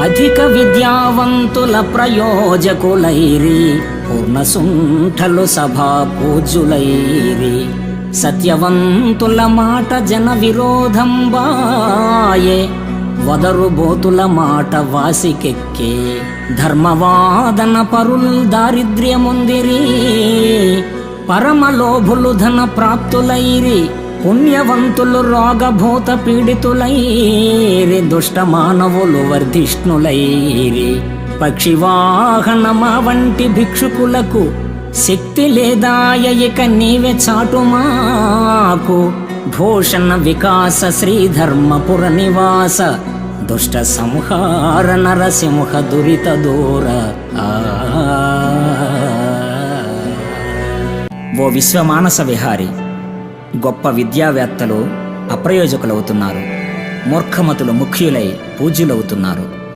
అధిక విద్యావంతుల ప్రయోజకులైరి, పూర్ణసుంఠలు సభా పూజ్యులైరి. సత్యవంతుల మాట జన విరోధం బాయే, వదరుబోతుల మాట వాసికెక్కే. ధర్మవాదన పరుల్ దారిద్ర్యముందిరి, పరమలోభులు ధన ప్రాప్తులైరి. పుణ్యవంతులు రోగభూత పీడితులైరి, దుష్ట మానవులు వర్ధిష్ణులైరి. పక్షివాహనమా వంటి భిక్షుకులకు శక్తి లేదాయ, ఇక నీవే చాటుమాకు. భూషణ వికాస శ్రీధర్మపుర నివాస, దుష్ట సంహార నరసింహ దురిత దూర. ఓ విశ్వమానస విహారి, గొప్ప విద్యావేత్తలు అప్రయోజకులవుతున్నారు, మూర్ఖమతులు ముఖ్యులై పూజ్యులవుతున్నారు.